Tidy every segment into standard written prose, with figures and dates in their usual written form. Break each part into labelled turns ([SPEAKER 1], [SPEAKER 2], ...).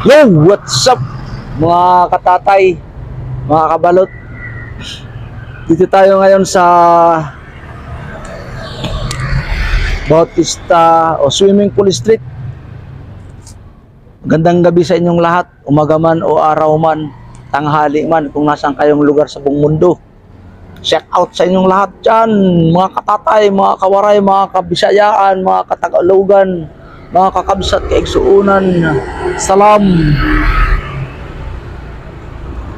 [SPEAKER 1] Yo, what's up mga katatay, mga kabalot. Dito tayo ngayon sa Bautista o Swimming Pool Street. Gandang gabi sa inyong lahat, umaga man o araw man, tanghali man, kung nasaan kayong lugar sa buong mundo. Check out sa inyong lahat dyan, mga katatay, mga kawaray, mga kabisayaan, mga katagalogan, mga kakabsat, kaigsuunan. Salam.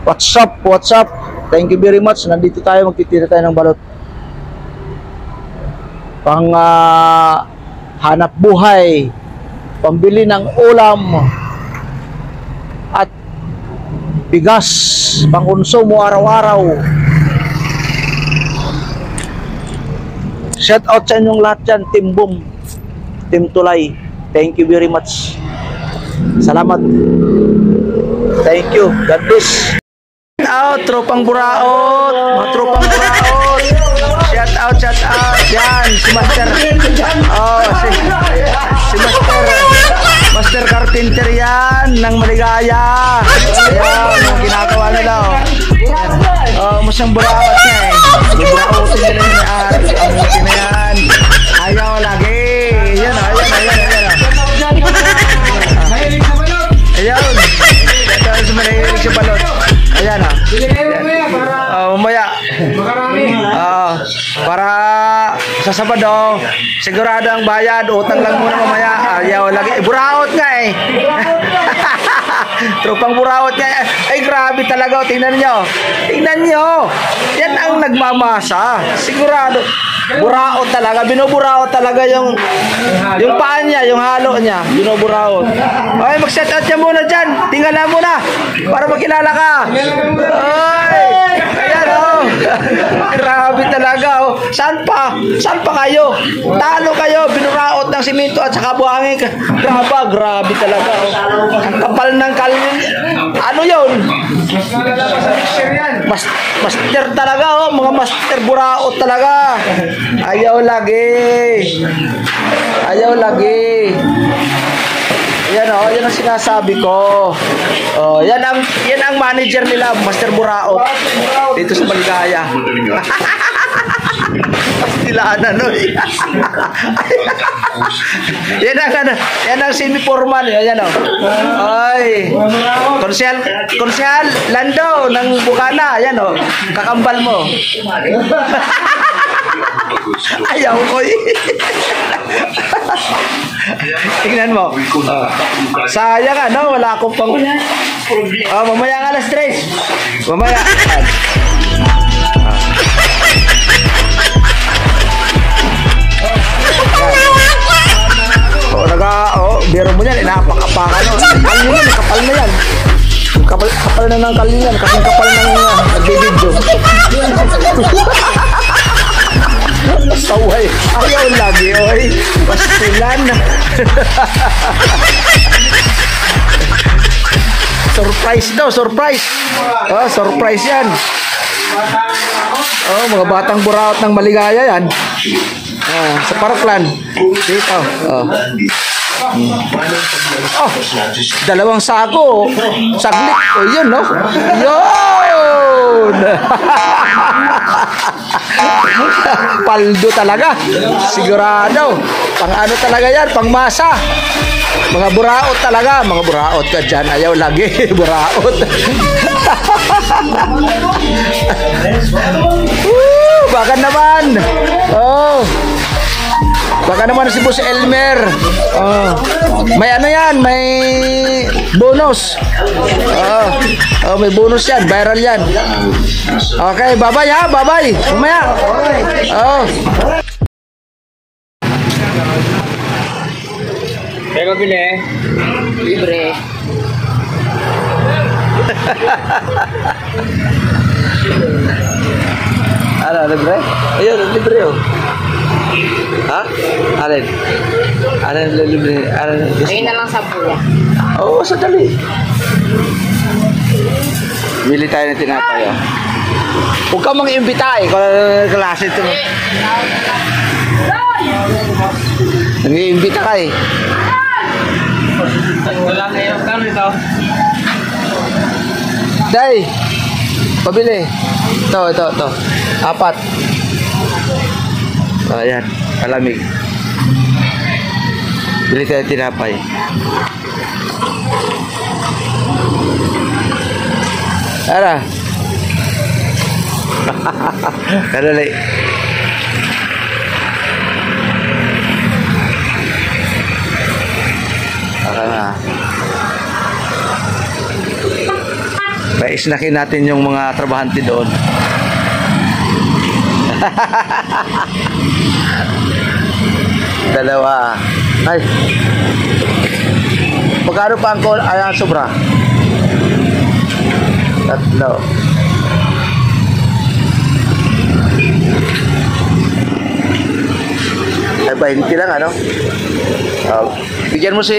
[SPEAKER 1] What's up, what's up? Thank you very much. Nandito tayo, magtitira tayo ng balot. Pang hanap buhay, pambili ng ulam at bigas, pang konsumo araw-araw. Shout out sa inyong lahat dyan, Team Boom, Team Tulay. Thank you very much. Salamat. Thank you. God bless. Shout out, tropang buraot. Mga tropang buraot. Shout out, shout out. Yan, si Master. Oh, si Master Carpenter yan, ng Maligaya. Ayan, yung ginagawa nila. Oh, masyang buraot niya eh. Buraotin nila yung amutin na yan. Ayaw lagi. Yan, ayan. Ayun. Ito sa mahilig sa balot. Ayan o. Mamaya. Para sa Sabado, sigurado ang bayad. Utang lang muna mamaya. Ayaw lagi. Buraot nga eh. Tropang buraot nga. Ay grabe talaga. Tingnan nyo. Tingnan nyo. Yan ang nagmamasa. Sigurado. Buraot talaga. Binuburaot talaga yung paa niya, yung halo niya. Binuburaot. Okay, mag-set out niya muna dyan. Tingala muna. Para makilala ka. Ay! Ayan o. Grabe talaga o. Saan pa? Saan pa kayo? Talo kayo. Binuraot ng simento at saka buhangin. Grabe talaga o. Ang kapal ng kalin. Ano yun? Master talaga o. Mga master buraot talaga. Ayaw lagi. Yan o, yan ang sinasabi ko. Oh, yan ang manager nila, Master Buraot. Dito sa Maligaya. Pastilaan no. Yan ang semi-formal, yan o. Ay. Konsyal Lando ng Bukana, yan o. Kakambal mo. Ayaw ko eh. Tingnan mo. Sayang ano, wala akong pang... mamaya nga alas 3. Mamaya. Biro mo yan, inapakapakan. Kalyo yan, kapal na yan. Kapal na ng kalyo yan, kasing kapal ng nagbibidyo. Saway. Ayaw lagi, oy. Pastilan. Surprise daw, surprise. Oh, surprise yan. Oh, mga batang buraot ng Maligaya yan. Sa Parkland. Dito. Dalawang sako. Saglit. Oh, yun, no? Yun! Paldo talaga. Sigurado. Pang ano talaga yan, pang masa. Mga buraot talaga. Mga buraot ka dyan. Ayaw lagi. Buraot. Baka naman. Oh. Baka naman si Boss Elmer. May ano yan, may bonus. May bonus yan, viral yan. Okay, bye-bye ha, bye-bye. Umaya.
[SPEAKER 2] Kaya bili. Libre.
[SPEAKER 1] Ano, libre? Ayun, libre oh. Ha? Alin? Alin libre?
[SPEAKER 2] Ayun na lang sa buya.
[SPEAKER 1] Oo, sadali. Bili tayo ng tinapay oh. Huwag ka mang-imbita eh. Kung klase ito. Nag-iimbita ka eh.
[SPEAKER 2] Wala na yung kano ito.
[SPEAKER 1] Day, pabili. Ito. 4. Ayan, palamig. Bili tayo tinapay. Ara. Kadali. Na. Paisnakin natin yung mga trabahante doon. Dalawa. Ay. Magkano pa ang sobra? 3. Ay, 20 lang ano? Bigyan mo si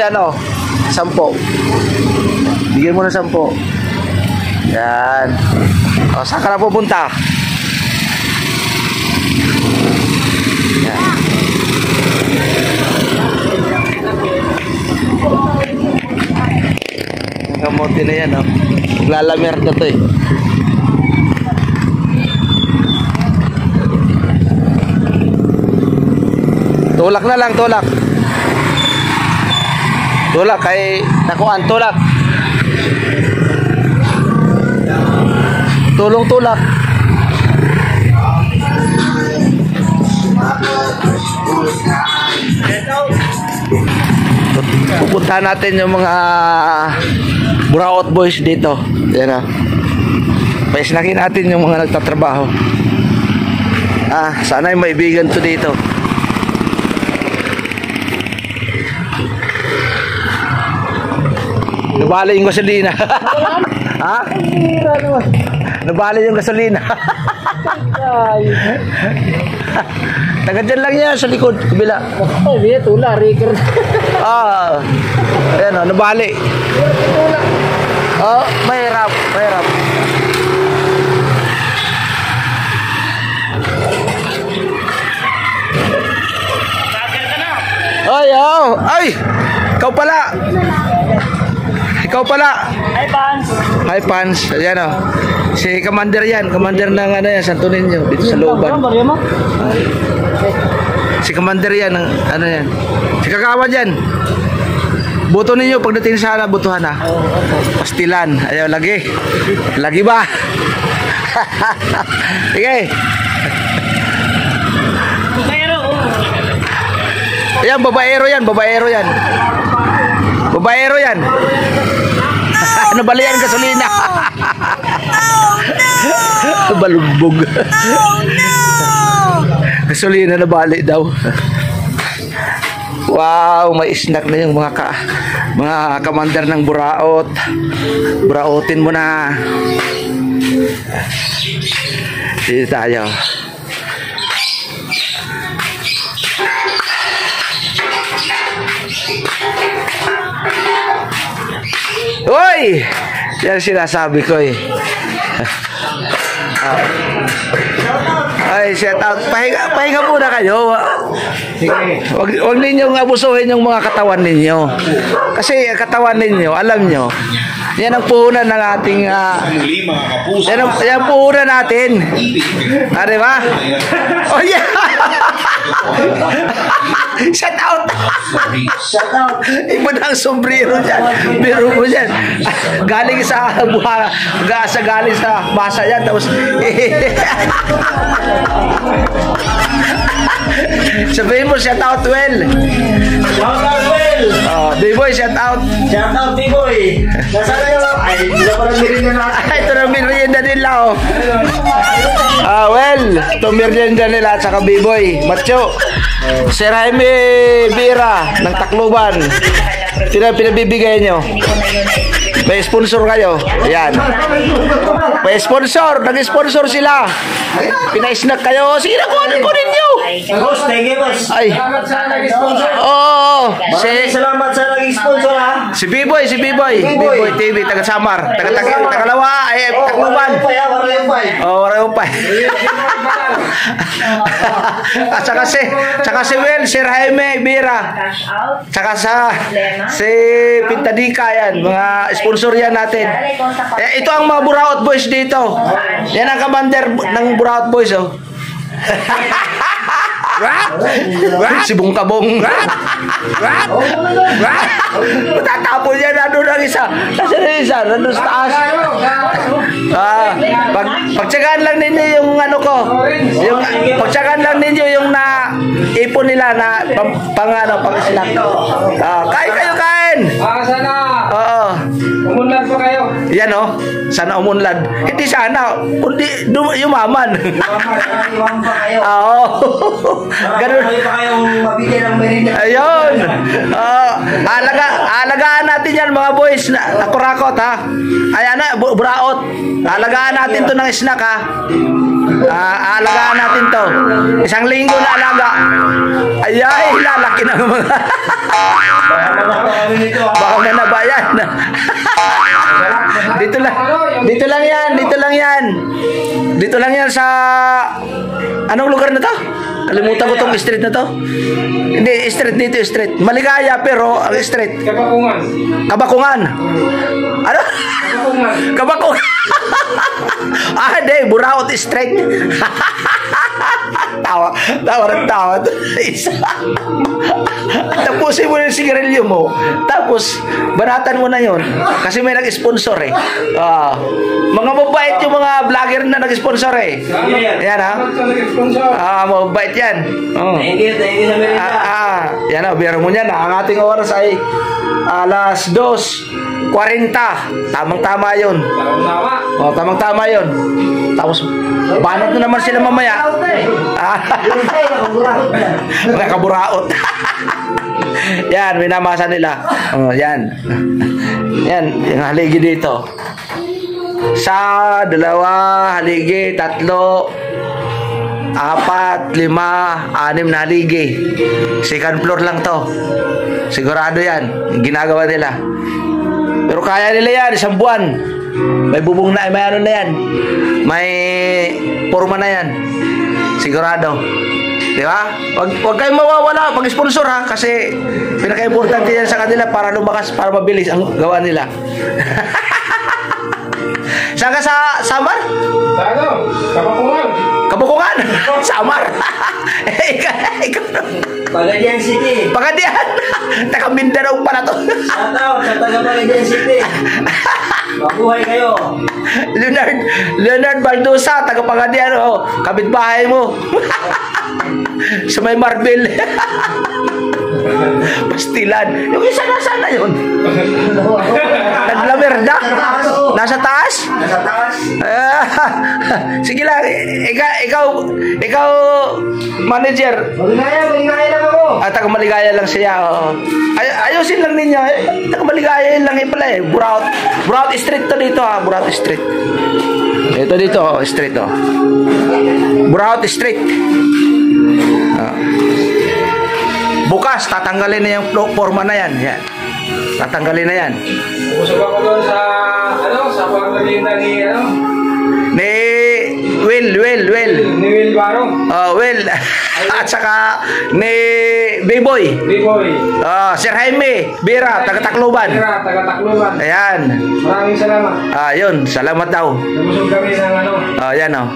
[SPEAKER 1] ano? 10. Bigyan mo na 10. Yan. Saan ka na pupunta? Yan. Ang kamote na yan, Maglalamer na to eh. Tulak na lang, tulak. Tulak kay nakuan, tulak. Tulong tulak. Pupuntahan natin yung mga Buraot boys dito. Yan na. Paisnakin natin yung mga nagtatrabaho. Sana yung maibigan to dito. Nabali yung gasolina. Ha? Nabali yung gasolina. Taga dyan lang yan sa likod, kabila.
[SPEAKER 2] Oh, biya tula, record.
[SPEAKER 1] Ayan nabali. Mahirap. Ay, ikaw pala. Hi, Pans. Ayan si Commander yan. Commander ng Santo Niño. Dito sa looban. Si Commander yan. Yan. Si Kagawan yan. Buto ninyo pagdating sa butuhan Pastilan. Ayaw, lagi. Lagi ba? Sige. Ayan, babaero yan. Nabalian gasolina. Balugbog. Gasolina nabali daw. Wow, may snack na yung mga commander ng Buraot. Burautin mo na. Dito tayo. Hoy! Yan sinasabi ko eh. Ay, shout out. Pahinga muna kayo. Huwag ninyong abusuhin yung mga katawan ninyo. Kasi katawan ninyo, alam nyo, yan ang puhunan ng ating yan ang puhunan natin. Di ba? Oh yeah! Shout out! Iba na ang sombrero dyan. Biro mo dyan. Galing sa galing sa basa yan. Tapos sabihin mo, shout out well.
[SPEAKER 3] Shout out well.
[SPEAKER 1] D-boy, shout out.
[SPEAKER 3] Shout out D-boy. Nasaan na yun? Ay, hindi na pala merienda na.
[SPEAKER 1] Ito na merienda nila well, ito merienda nila at saka B-boy. Macho. Sir Jaime Bira ng Tacloban. Sino pinabibigay nyo? May sponsor kayo. Ayan. May sponsor. Nag-sponsor sila. Pina-snack kayo. Sige na, kunin nyo.
[SPEAKER 3] Boss, thank you, boss.
[SPEAKER 1] Ay.
[SPEAKER 2] Salamat sa nag-sponsor.
[SPEAKER 1] Oo.
[SPEAKER 3] Maraming salamat sa naging sponsor, ha.
[SPEAKER 1] Si B-Boy B-Boy TV, taga Samar, Tagalawa, ay Tacloban. Oh, wala pa. At saka si Will, Sir Jaime Bira. Saka si Pintadika yan, mga sponsor yan natin. Ito ang mga Buraot Boys dito. Yan ang commander ng Buraot Boys, oh. Si Bong Kabong. Tatapon niya na doon ang isa. Kasi na isa, nandun sa taas. Pagtsagaan lang ninyo yung ano ko. Pagtsagaan lang ninyo yung na ipon nila na pang snack. Kain kayo, kain.
[SPEAKER 2] Sana.
[SPEAKER 1] Oo.
[SPEAKER 2] Umunlad pa kayo.
[SPEAKER 1] Yan, oh. Sana umunlad. Hindi sana, kundi yumaman.
[SPEAKER 3] Iwan pa kayo.
[SPEAKER 1] Oo. Ganun.
[SPEAKER 3] Para pa kayong mabigyan ng merienda.
[SPEAKER 1] Ayun. Alagaan natin yan, mga boys. Nakurakot, ha. Ay, buraot. Alagaan natin to ng snack, ha. Alagaan natin to. Isang linggo na alaga. Ay, lalaki na mga. Baka manabayan. Dito lang yan sa anong lugar na to? Kalimutan ko tong street na to. Hindi, street dito, street. Maligaya pero ang street. Kabakungan. Ano? Kabakungan. Hindi, Buraot Street. Tawa. Isa. Tapusin mo na yung sigarilyo mo. Tapos, banatan mo na yon. Kasi may nag-sponsor, eh. Mga mabait yung mga vlogger na nag-sponsor, eh. Yan, ha? Mabait yan.
[SPEAKER 3] Thank you sa merienda.
[SPEAKER 1] Yan, biro mo yan. Ang ating oras ay alas 2:40. Tamang-tama yun. Tamang-tama yun. Tapos, banat na naman sila mamaya. Mga kaburaot. Yan, minamasa nila. Yan. Yan, yung haligi dito. Sa 2, haligi, 3, 4, 5, 6 na haligi. Second floor lang to. Sigurado yan. Ginagawa nila. Pero kaya nila yan, isang buwan. May bubong na, may ano na yan. May forma na yan. Sigurado. Di ba? Huwag kayong mawawala pag-sponsor, ha. Kasi pinaka-importante yan sa kanila para lumakas, para mabilis ang gawa nila. Saan ka sa Samar?
[SPEAKER 2] Kabakungan.
[SPEAKER 1] Kabukungan? Samar? Ikaw.
[SPEAKER 3] Pagadian City.
[SPEAKER 1] Pagadian? Taga Mindanao pala to.
[SPEAKER 3] Shout out sa taga Pagadian City. Mabuhay kayo.
[SPEAKER 1] Leonard Baldosa, taga Pagadian, oh. Kapitbahay mo. Sa may Marvel. Pastilan. Yung isa na sana yun. Naglamerda? Nasa taas?
[SPEAKER 3] Nasa taas.
[SPEAKER 1] Sige lang. Ikaw, manager.
[SPEAKER 3] Maligaya lang ako.
[SPEAKER 1] Taga Maligaya lang siya. Ayusin lang ninyo. Taga Maligaya lang pala, eh. Buraot Street to dito, ha. Buraot Street. Ito dito, street, oh. Buraot Street. Bukas, tatanggalin na yung forma na yan. Yan. Tatanggalin na yan.
[SPEAKER 2] Usap ako doon sa pagmerinda ni
[SPEAKER 1] Will.
[SPEAKER 2] Ni Will Barong.
[SPEAKER 1] Will. At saka ni B-Boy. Sir Jaime Bira, taga Tacloban. Ayan.
[SPEAKER 2] Maraming salamat.
[SPEAKER 1] Yun, salamat daw.
[SPEAKER 2] Nabusog kami ng
[SPEAKER 1] Yan, oh.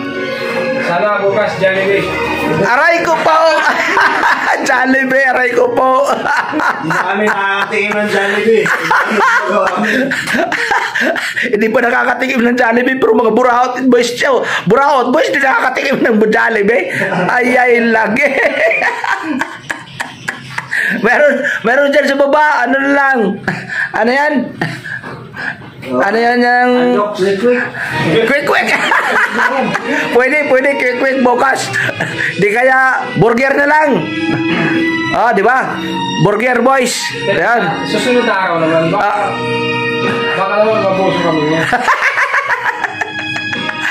[SPEAKER 2] Sana bukas Jollibee.
[SPEAKER 1] Aray ko po. Jollibee, aray ko po.
[SPEAKER 3] Hindi kami nakakatikim ng Jollibee.
[SPEAKER 1] Hindi pa nakakatikim ng Jollibee, pero mga Buraot Boys siya. Buraot Boys, hindi nakakatikim ng Jollibee. Ay, lagi. Meron dyan sa baba. Ano lang? Ano yan? Ano yan yung... Quick. Pwede quick bukas. Di kaya burger na lang. Di ba? Burger boys. Yan.
[SPEAKER 2] Susunod na araw naman. Baka naman mabuso kami niya.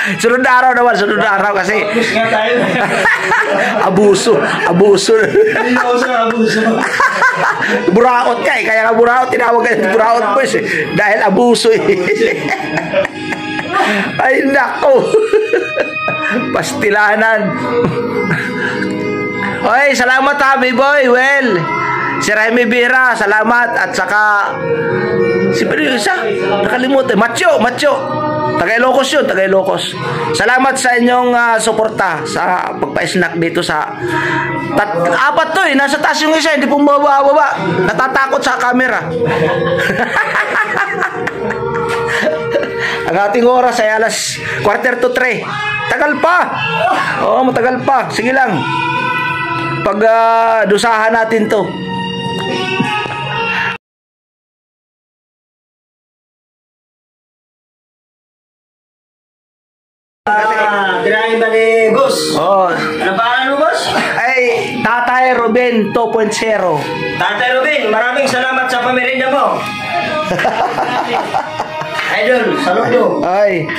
[SPEAKER 1] Sunod na araw naman, sunod na araw kasi
[SPEAKER 3] Tapos nga tayo.
[SPEAKER 1] abuso.
[SPEAKER 3] Hindi ako sa abuso.
[SPEAKER 1] Buraot ka eh, kaya nga buraot, tinawag ka buraot boys eh, dahil abuso eh. Ay nako. Pastilanan. Oy, salamat ha, B-boy. Well, si Remy Bira, salamat. At saka si isa, nakalimutan. Macho. Taga Ilocos yun, taga Ilocos. Salamat sa inyong suporta sa pagpa-snack dito sa apat to eh. Nasa taas yung isa, hindi pong baba. Natatakot sa camera. Ang ating oras ay alas 2:45. Tagal pa. Oo, matagal pa. Sige lang. Pag dusahan natin to.
[SPEAKER 3] Tirahin ba ni boss?
[SPEAKER 1] Oh,
[SPEAKER 3] Ano pa ano boss?
[SPEAKER 1] ay Tatay Ruben 2.0.
[SPEAKER 3] Tatay Robin, maraming salamat sa pamerinda mo. Idol, saludo.
[SPEAKER 1] Ay,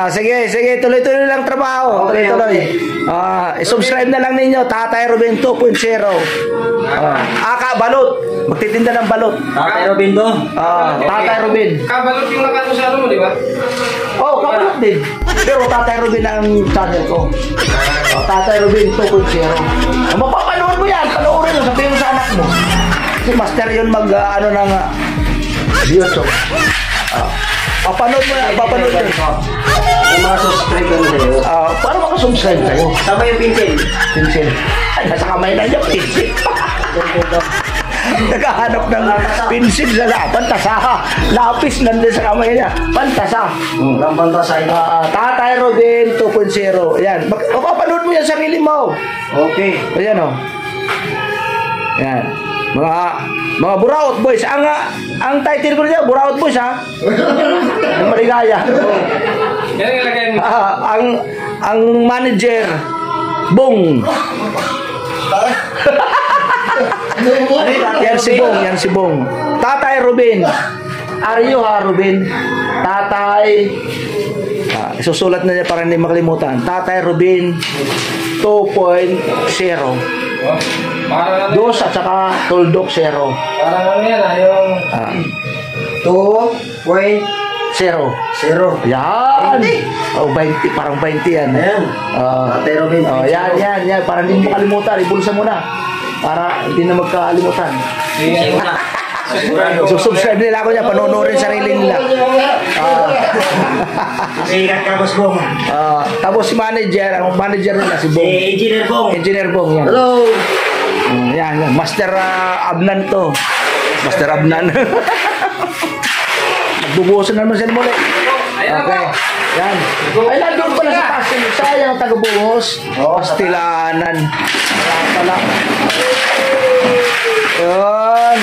[SPEAKER 1] sige, tuloy-tuloy lang trabaho.
[SPEAKER 3] Okay,
[SPEAKER 1] Tuloy-tuloy.
[SPEAKER 3] okay.
[SPEAKER 1] Subscribe na lang ninyo, Tatay Ruben 2.0. Balot. Magtitinda ng balot.
[SPEAKER 3] Tatay Robin to.
[SPEAKER 1] Tatay Ruben.
[SPEAKER 2] Kabalot yung nakano sa ano mo, di ba?
[SPEAKER 1] Oh, kabalot din. Pero Tatay Ruben ang channel ko. Tatay Ruben 2.0. Mapapanood mo yan. Panoorin mo, sabihin mo sa anak mo. Si Master yun ng YouTube. Papanood mo yan, papanood yun.
[SPEAKER 3] Yung mga subscriber mo sa'yo.
[SPEAKER 1] Paano makasubscribe kayo?
[SPEAKER 3] Sabay yung pincel.
[SPEAKER 1] Pinsel. Ay, nasa kamay na niya, pinsel. Naghahanap ng pinsel sa pantasa. Lapis nandun sa kamay niya. Pantasa.
[SPEAKER 3] Rampang to sa ito.
[SPEAKER 1] Tatay Robin 2.0. Ayan. Mapapanood mo yan sarili mo.
[SPEAKER 3] Okay.
[SPEAKER 1] Ayan o. Ayan. Mga Buraot Boys. Ang title ko niya, Buraot Boys ha. Ang maligaya.
[SPEAKER 2] Yan ang ilagay mo.
[SPEAKER 1] Ang manager, Bong. Yan si Bong. Tatay Ruben. Aryo ha, Ruben. Tatay. Isusulat na niya para hindi makalimutan. Tatay Ruben 2.0.
[SPEAKER 2] Parang ano,
[SPEAKER 1] Dos at saka Tuldok 0.
[SPEAKER 2] parang ano yan yung
[SPEAKER 3] 2.0.
[SPEAKER 1] 0. Yan. Oh, 20, parang 20 yan.
[SPEAKER 3] Ayan. Tatay Robin.
[SPEAKER 1] Yan. Para hindi mo makalimutan. Ibulsa mo na. Para hindi na magkakalimutan.
[SPEAKER 3] Sigurado.
[SPEAKER 1] Subscribe nila ako niya. Panonorin sarili nila.
[SPEAKER 3] Sikat ka, Boss Bong.
[SPEAKER 1] Tapos si manager. Ang manager nila si Bong.
[SPEAKER 3] Engineer Bong.
[SPEAKER 1] Engineer Bong. Yan.
[SPEAKER 3] Hello.
[SPEAKER 1] Yan. Master Abnan to. Master Abnan. Nagbubuhusan naman sila muli. Okay. Yan. Ay, nandun pala sa taas. Sayang taga-buhos. Pastilanan. Wala pala. Yun.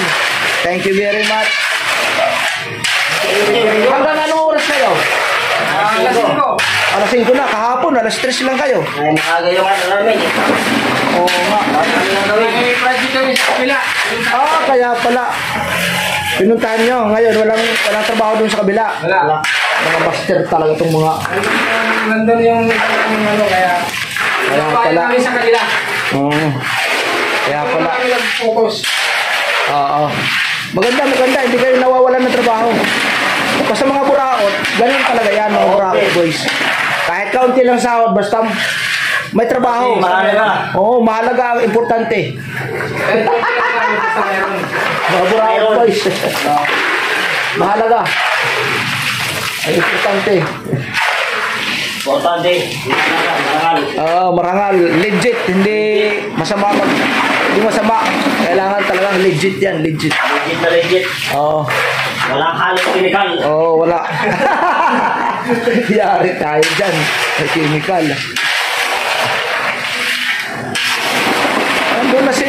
[SPEAKER 1] Thank you very much. Hanggang anong oras kayo?
[SPEAKER 2] alas 5.
[SPEAKER 1] Alas 5 na. Kahapon, alas 3 lang kayo.
[SPEAKER 3] Ay, nakagayo ka na namin.
[SPEAKER 1] Oo nga.
[SPEAKER 2] May project kami sa kapila.
[SPEAKER 1] Kaya pala. Pinuntahan nyo. Ngayon, walang trabaho dun sa kabila.
[SPEAKER 2] Wala.
[SPEAKER 1] Mga master talaga itong mga...
[SPEAKER 2] Nandun yung ano, kaya
[SPEAKER 1] pala.
[SPEAKER 2] namin sa kanila.
[SPEAKER 1] Oo. Kaya pala.
[SPEAKER 2] Kami nag-focus.
[SPEAKER 1] Oo. Maganda. Hindi kayo nawawalan ng trabaho. Basta mga buraot, ganun talaga yan, mga buraot boys. Kahit kaunti lang sahod, basta may trabaho.
[SPEAKER 3] Mahalaga.
[SPEAKER 1] Oo, mahalaga. Importante. Mga buraot boys. Mahalaga. Ay, importante.
[SPEAKER 3] Importante. Marangal.
[SPEAKER 1] Marangal. Legit. Hindi masama. Hindi masama. Kailangan talagang legit yan. Legit.
[SPEAKER 3] Legit na legit.
[SPEAKER 1] Oo.
[SPEAKER 3] Walang halong chemical.
[SPEAKER 1] Oo, wala. Yari tayo dyan. Sa chemical. Andun na si...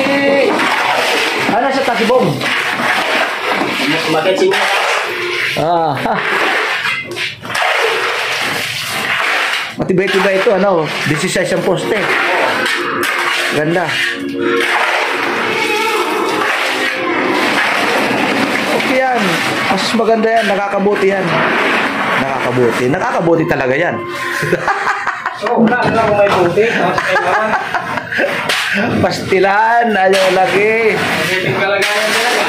[SPEAKER 1] Ano sa Tasibong?
[SPEAKER 3] Bakit siya?
[SPEAKER 1] Matibay-tibay ito, ano? 16 ang poste. Ganda. Okay yan. Mas maganda yan. Nakakabuti yan. nakakabuti. Nakakabuti talaga yan.
[SPEAKER 2] So, wala kung may buti. Tapos kailangan.
[SPEAKER 1] Pastilan, ayaw lagi.
[SPEAKER 2] Magiging kalagayan talaga.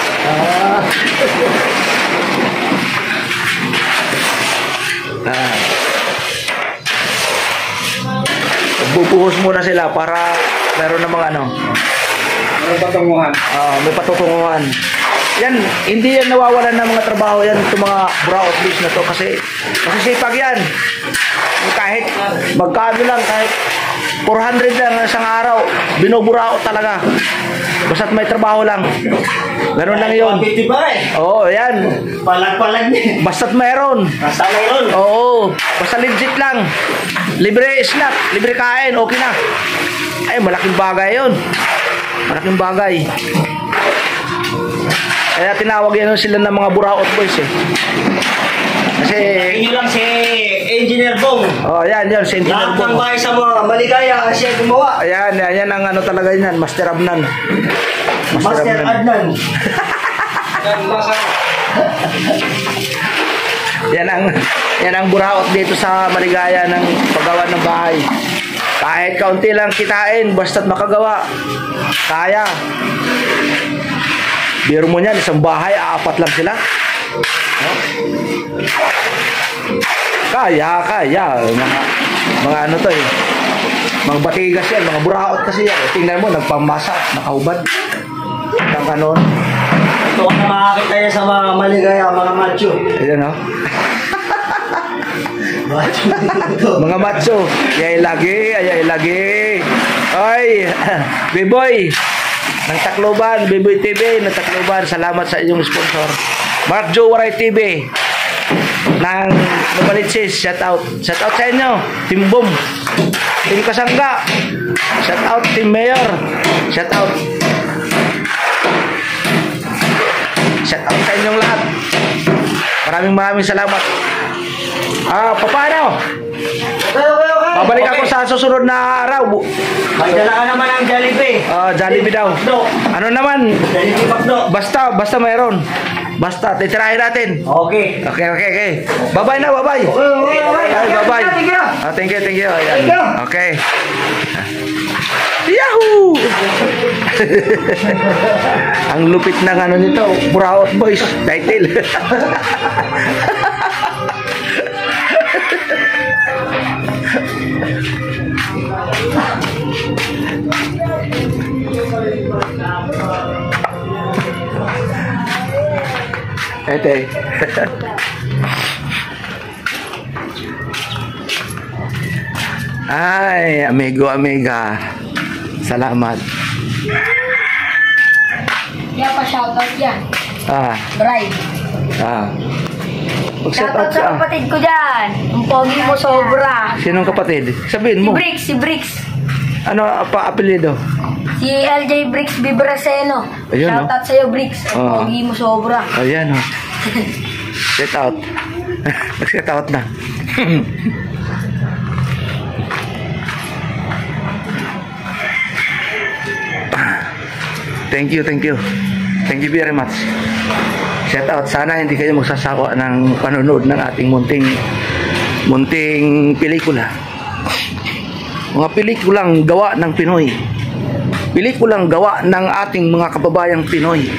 [SPEAKER 1] Bubuhos muna sila para meron namang ano.
[SPEAKER 2] Ano patunguhan?
[SPEAKER 1] May patutunguhan. Yan, hindi yan nawawalan ng mga trabaho yan, itong mga buraot fish na to kasi sipag yan. Kahit magkano lang, kahit 400 lang isang araw, binuburaot talaga. Basta't may trabaho lang. Ganun lang yun.
[SPEAKER 3] 150 ba eh?
[SPEAKER 1] Oo, yan.
[SPEAKER 3] Palag-palag din.
[SPEAKER 1] Basta't mayroon.
[SPEAKER 3] Basta mayroon.
[SPEAKER 1] Oo, basta legit lang. Libre snack, libre kain, okay na. Ay, malaking bagay yun. Malaking bagay. Kaya tinawag yan sila ng mga buraot boys eh. Kasi...
[SPEAKER 3] Inyo lang si Engineer Bong.
[SPEAKER 1] Oh, yan, si Engineer
[SPEAKER 3] Lahat ng
[SPEAKER 1] Bong.
[SPEAKER 3] bahay sa mga maligaya siya gumawa.
[SPEAKER 1] Ayan, yan ang ano talaga yan, Master Abnan.
[SPEAKER 3] Master Adnan.
[SPEAKER 2] Yan, nasa.
[SPEAKER 1] Yan ang buraot dito sa Maligaya ng paggawa ng bahay. Kahit kaunti lang kitain, basta't makagawa. Kaya. Biro mo niyan, isang bahay, 4 lang sila. No? Kaya. Mga ano to eh. Mga batigas yan, mga buraot kasi yan. Tingnan mo, nagpamasa, nakahubad. Ang kanon.
[SPEAKER 3] Ito ang makakita niya sa mga maligaya, mga macho.
[SPEAKER 1] Ayan o.
[SPEAKER 3] Macho.
[SPEAKER 1] Mga macho. Ayay lagi. Oy, B-Boy. Ng Tacloban, B-Boy TV, ng Tacloban. Salamat sa inyong sponsor. Mark Joe Waray TV. Ng Nubalitsis, shout out. Shout out sa inyo. Team Boom. Team Kasangga. Shout out, Team Mayor. Shout out. Shout out sa inyong lahat. Maraming salamat. Paano?
[SPEAKER 3] Okay.
[SPEAKER 1] Babalik ako sa susunod na araw.
[SPEAKER 3] May dala ka naman ang Jollibee.
[SPEAKER 1] Jollibee daw.
[SPEAKER 3] Pakdo.
[SPEAKER 1] Ano naman?
[SPEAKER 3] Jollibee Pakdo.
[SPEAKER 1] Basta mayroon. Basta, titirahin natin.
[SPEAKER 3] Okay.
[SPEAKER 1] Okay. Bye-bye na, bye-bye.
[SPEAKER 3] Okay.
[SPEAKER 1] Ay, bye-bye.
[SPEAKER 3] Thank you.
[SPEAKER 1] Thank you. Ayan.
[SPEAKER 3] Thank you.
[SPEAKER 1] Okay. Yahoo! Ang lupit ng ano nito, Buraot Boys, title. Ete. Ay, amiga. Salamat.
[SPEAKER 4] Kaya pa shoutout yan. Drive.
[SPEAKER 1] Mag-shoutout
[SPEAKER 4] Shoutout sa kapatid ko dyan. Ang pogi mo sobra.
[SPEAKER 1] Sinong kapatid? Sabihin
[SPEAKER 4] Si
[SPEAKER 1] mo.
[SPEAKER 4] Bricks.
[SPEAKER 1] Ano pa apelyido?
[SPEAKER 4] Si LJ Bricks Bibraceno.
[SPEAKER 1] Ayun, no?
[SPEAKER 4] Shoutout sa'yo, Bricks. Ang
[SPEAKER 1] Oo.
[SPEAKER 4] pogi mo sobra.
[SPEAKER 1] Ayan, oh. Shout out. Mag-shout out na. Thank you. Thank you very much. Shout out. Sana hindi kayo magsasawa ng panonood ng ating munting pelikula. Mga pelikulang gawa ng Pinoy. Pelikulang gawa ng ating mga kababayang Pinoy.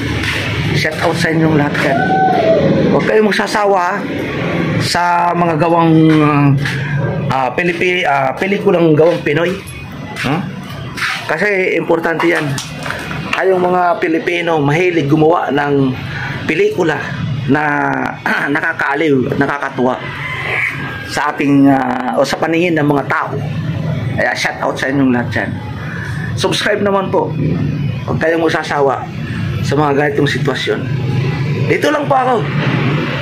[SPEAKER 1] Shout out sa inyong lahat yan. Huwag kayong magsasawa sa mga gawang pelikulang gawang Pinoy. Kasi importante yan. Kayong mga Pilipino mahilig gumawa ng pelikula na nakakaaliw, nakakatuwa sa ating o sa paningin ng mga tao. Kaya shout out sa inyong lahat yan. Subscribe naman po. Huwag kayong magsasawa sa mga ganitong sitwasyon. Dito lang po ako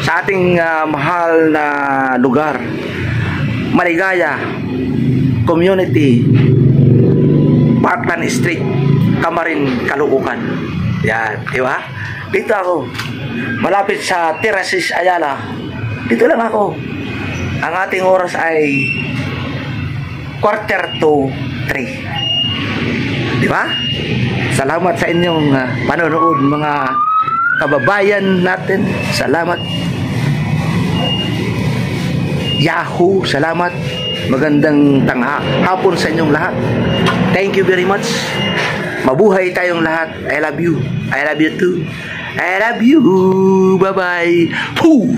[SPEAKER 1] sa ating mahal na lugar, Maligaya Community, Parkland Street, Camarin, Caloocan. Yan, di ba? Dito ako, malapit sa Terraces Ayala. Dito lang ako. Ang ating oras ay 2:45. Di ba? Salamat sa inyong panonood, mga kababayan natin. Salamat. Yahoo! Salamat. Magandang hapon sa inyong lahat. Thank you very much. Mabuhay tayong lahat. I love you. I love you too. I love you. Bye-bye. Pooh!